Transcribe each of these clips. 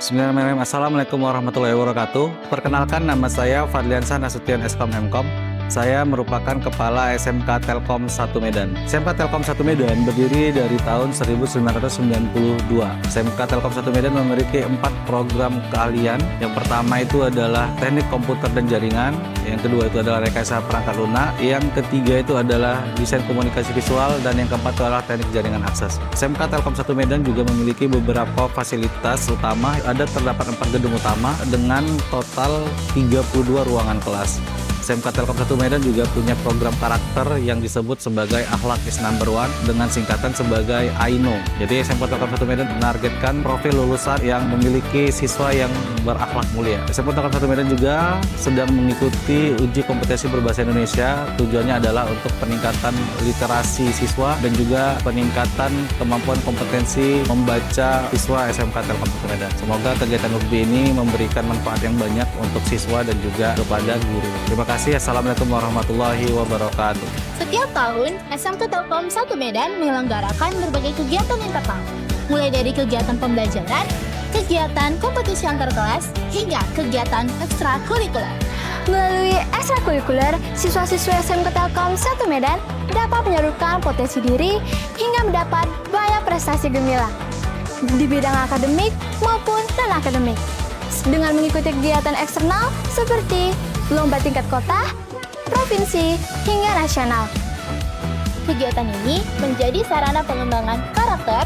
Bismillahirrahmanirrahim. Assalamualaikum warahmatullahi wabarakatuh. Perkenalkan, nama saya Fadliansyah Nasution Eskom Hemkom. Saya merupakan Kepala SMK Telkom 1 Medan. SMK Telkom 1 Medan berdiri dari tahun 1992. SMK Telkom 1 Medan memiliki 4 program keahlian. Yang pertama itu adalah teknik komputer dan jaringan. Yang kedua itu adalah rekayasa perangkat lunak. Yang ketiga itu adalah desain komunikasi visual. Dan yang keempat itu adalah teknik jaringan akses. SMK Telkom 1 Medan juga memiliki beberapa fasilitas utama. Terdapat 4 gedung utama dengan total 32 ruangan kelas. SMK Telkom 1 Medan juga punya program karakter yang disebut sebagai Akhlak is Number One dengan singkatan sebagai AINO. Jadi SMK Telkom 1 Medan menargetkan profil lulusan yang memiliki siswa yang berakhlak mulia. SMK Telkom 1 Medan juga sedang mengikuti uji kompetensi berbahasa Indonesia. Tujuannya adalah untuk peningkatan literasi siswa dan juga peningkatan kemampuan kompetensi membaca siswa SMK Telkom 1 Medan. Semoga kegiatan UKB ini memberikan manfaat yang banyak untuk siswa dan juga kepada guru. Terima kasih. Assalamualaikum warahmatullahi wabarakatuh. Setiap tahun, SMK Telkom 1 Medan menyelenggarakan berbagai kegiatan internal, mulai dari kegiatan pembelajaran, kegiatan kompetisi antar kelas, hingga kegiatan ekstrakurikuler. Melalui ekstrakurikuler, siswa-siswa SMK Telkom 1 Medan dapat menyalurkan potensi diri hingga mendapat banyak prestasi gemilang di bidang akademik maupun non-akademik. Dengan mengikuti kegiatan eksternal seperti lomba tingkat kota, provinsi, hingga nasional. Kegiatan ini menjadi sarana pengembangan karakter,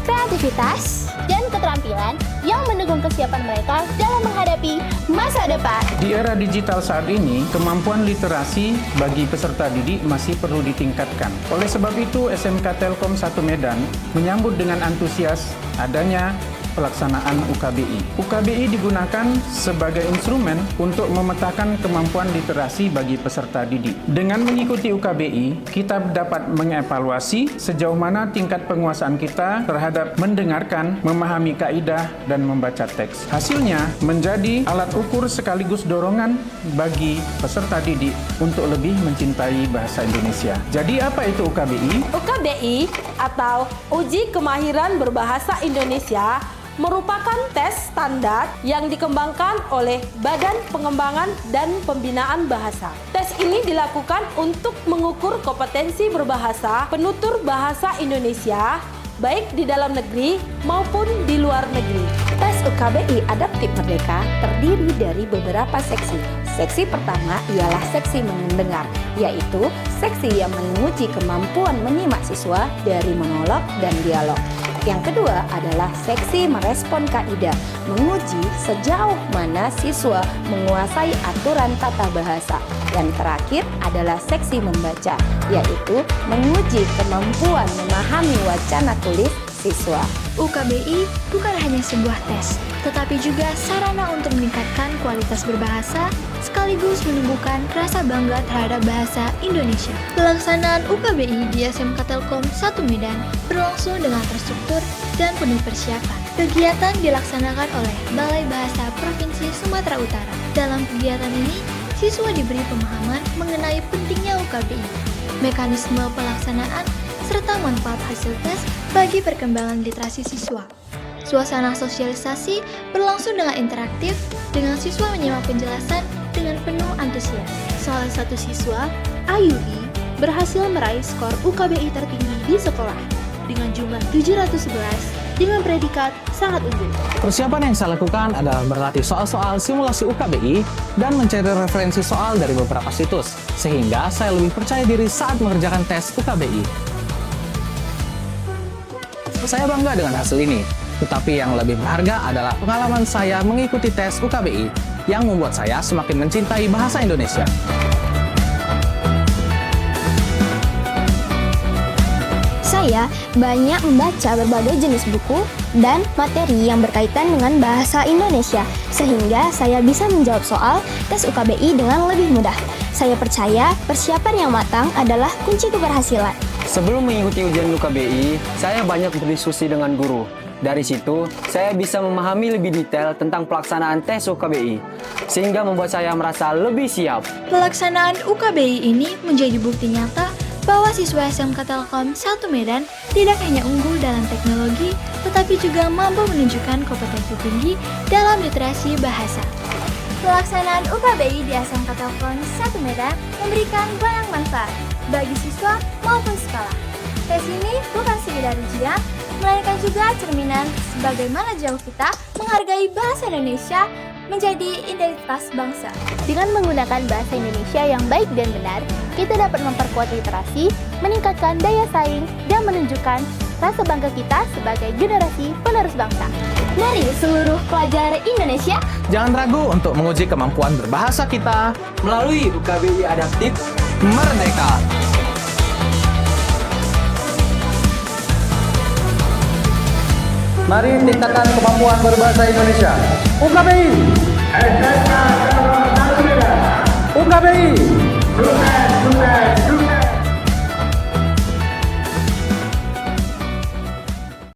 Kreativitas, dan keterampilan yang mendukung kesiapan mereka dalam menghadapi masa depan. Di era digital saat ini, kemampuan literasi bagi peserta didik masih perlu ditingkatkan. Oleh sebab itu, SMK Telkom 1 Medan menyambut dengan antusias adanya pelaksanaan UKBI. UKBI digunakan sebagai instrumen untuk memetakan kemampuan literasi bagi peserta didik. Dengan mengikuti UKBI, kita dapat mengevaluasi sejauh mana tingkat penguasaan kita terhadap mendengarkan, memahami kaidah, dan membaca teks. Hasilnya menjadi alat ukur sekaligus dorongan bagi peserta didik untuk lebih mencintai bahasa Indonesia. Jadi apa itu UKBI? UKBI atau Uji Kemahiran Berbahasa Indonesia merupakan tes standar yang dikembangkan oleh Badan Pengembangan dan Pembinaan Bahasa. Tes ini dilakukan untuk mengukur kompetensi berbahasa penutur bahasa Indonesia baik di dalam negeri maupun di luar negeri. Tes UKBI Adaptif Merdeka terdiri dari beberapa seksi. Seksi pertama ialah seksi mendengar, yaitu seksi yang menguji kemampuan menyimak siswa dari monolog dan dialog. Yang kedua adalah seksi merespon kaidah, menguji sejauh mana siswa menguasai aturan tata bahasa. Yang terakhir adalah seksi membaca, yaitu menguji kemampuan memahami wacana tulis siswa. UKBI bukan hanya sebuah tes, tetapi juga sarana untuk meningkatkan kualitas berbahasa sekaligus menumbuhkan rasa bangga terhadap bahasa Indonesia. Pelaksanaan UKBI di SMK Telkom 1 Medan berlangsung dengan terstruktur dan penuh persiapan. Kegiatan dilaksanakan oleh Balai Bahasa Provinsi Sumatera Utara. Dalam kegiatan ini, siswa diberi pemahaman mengenai pentingnya UKBI, mekanisme pelaksanaan, serta manfaat hasil tes bagi perkembangan literasi siswa. Suasana sosialisasi berlangsung dengan interaktif, dengan siswa menyimak penjelasan dengan penuh antusias. Salah satu siswa, Ayubi, berhasil meraih skor UKBI tertinggi di sekolah dengan jumlah 711 dengan predikat sangat unggul. Persiapan yang saya lakukan adalah berlatih soal-soal simulasi UKBI dan mencari referensi soal dari beberapa situs, sehingga saya lebih percaya diri saat mengerjakan tes UKBI. Saya bangga dengan hasil ini, tetapi yang lebih berharga adalah pengalaman saya mengikuti tes UKBI yang membuat saya semakin mencintai bahasa Indonesia. Saya banyak membaca berbagai jenis buku dan materi yang berkaitan dengan bahasa Indonesia, sehingga saya bisa menjawab soal tes UKBI dengan lebih mudah. Saya percaya persiapan yang matang adalah kunci keberhasilan. Sebelum mengikuti ujian UKBI, saya banyak berdiskusi dengan guru. Dari situ, saya bisa memahami lebih detail tentang pelaksanaan tes UKBI, sehingga membuat saya merasa lebih siap. Pelaksanaan UKBI ini menjadi bukti nyata bahwa siswa SMK Telkom 1 Medan tidak hanya unggul dalam teknologi, tetapi juga mampu menunjukkan kompetensi tinggi dalam literasi bahasa. Pelaksanaan UKBI di SMK Telkom 1 Medan memberikan banyak manfaat bagi siswa maupun sekolah. Tes ini bukan sekedar ujian, melainkan juga cerminan sebagaimana jauh kita menghargai bahasa Indonesia menjadi identitas bangsa. Dengan menggunakan bahasa Indonesia yang baik dan benar, kita dapat memperkuat literasi, meningkatkan daya saing, dan menunjukkan rasa bangga kita sebagai generasi penerus bangsa. Dari seluruh pelajar Indonesia, Jangan ragu untuk menguji kemampuan berbahasa kita. Melalui UKBI Adaptif, Merdeka! Mari tingkatkan kemampuan berbahasa Indonesia. UKBI. UKBI.